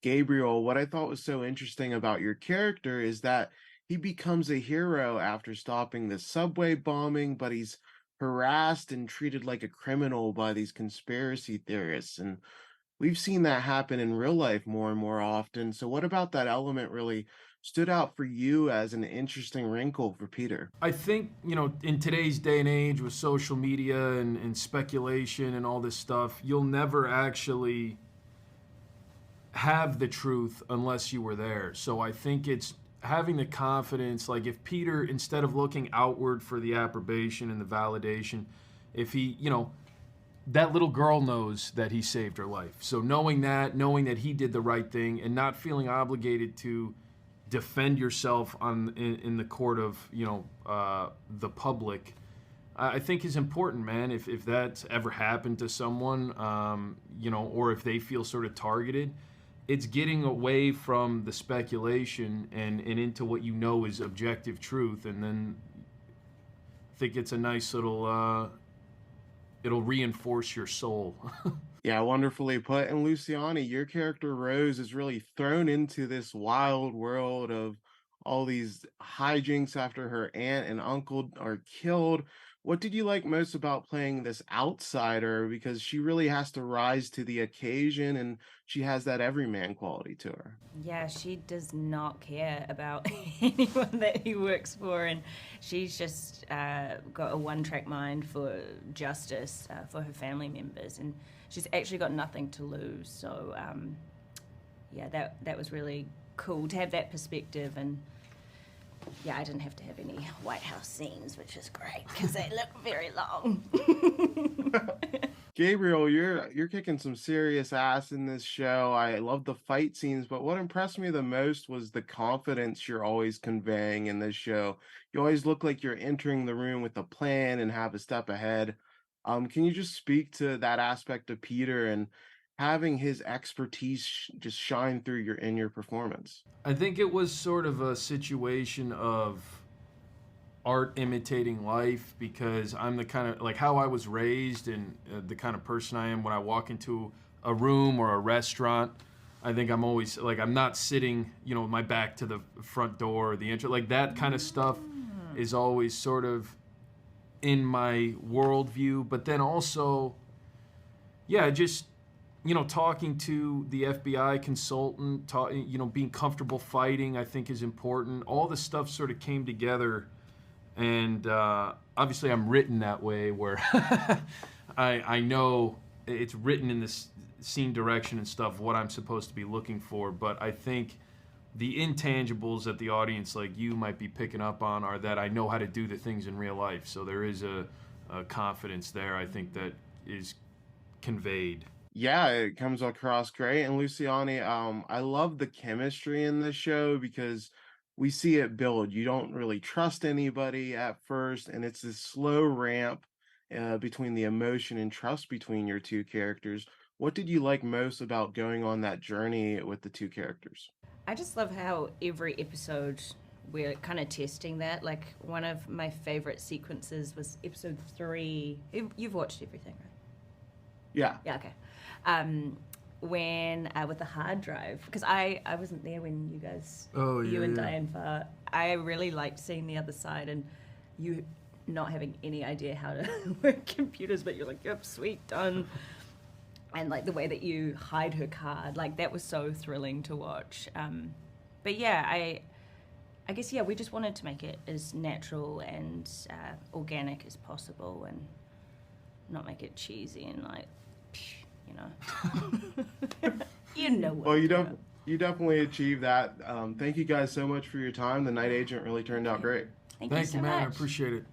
Gabriel, what I thought was so interesting about your character is that he becomes a hero after stopping the subway bombing, but he's harassed and treated like a criminal by these conspiracy theorists. And we've seen that happen in real life more and more often. So, what about that element really stood out for you as an interesting wrinkle for Peter? I think, in today's day and age with social media and speculation and all this stuff, you'll never actually have the truth unless you were there. So I think it's having the confidence, like if Peter, instead of looking outward for the approbation and the validation, if he, that little girl knows that he saved her life. So knowing that he did the right thing and not feeling obligated to defend yourself in the court of, the public, I think is important, man. If that's ever happened to someone, or if they feel sort of targeted, it's getting away from the speculation and into what is objective truth. And then I think it's a nice little, it'll reinforce your soul. Yeah, wonderfully put. And Luciani, your character Rose is really thrown into this wild world of all these hijinks after her aunt and uncle are killed. What did you like most about playing this outsider? Because she really has to rise to the occasion and she has that everyman quality to her. Yeah, she does not care about anyone that he works for, and she's just got a one-track mind for justice for her family members, and she's actually got nothing to lose. So, yeah, that was really cool to have that perspective. And yeah, I didn't have to have any White House scenes, which is great because they look very long. Gabriel, you're kicking some serious ass in this show. I love the fight scenes, but what impressed me the most was the confidence you're always conveying in this show. You always look like you're entering the room with a plan and have a step ahead. Can you just speak to that aspect of Peter and having his expertise just shine through your performance? I think it was sort of a situation of art imitating life, because I'm the kind of, like, how I was raised and the kind of person I am when I walk into a room or a restaurant. I think I'm always like, I'm not sitting, with my back to the front door or the entry. Like that kind of stuff is always sort of in my worldview. But then also, yeah, just, talking to the FBI consultant, being comfortable fighting, I think is important. All this stuff sort of came together. And obviously I'm written that way where I know it's written in this scene direction and stuff, what I'm supposed to be looking for. But I think the intangibles that the audience like you might be picking up on are that I know how to do the things in real life. So there is a confidence there, I think, that is conveyed. Yeah, it comes across great. And Luciani, I love the chemistry in this show because we see it build. You don't really trust anybody at first, and it's this slow ramp between the emotion and trust between your two characters. What did you like most about going on that journey with the two characters? I just love how every episode we're kind of testing that. Like, one of my favorite sequences was episode 3. You've watched everything, right? Yeah. Yeah, okay. When with the hard drive, because I wasn't there when you guys, you and Diane fought. I really liked seeing the other side and you not having any idea how to work computers, but you're like, yep, sweet, done. And like the way that you hide her card, like that was so thrilling to watch. But yeah, I guess, yeah, we just wanted to make it as natural and organic as possible and not make it cheesy and like, Well, you definitely achieved that. Thank you guys so much for your time. The Night Agent really turned out great. Thank you so man. much. I appreciate it.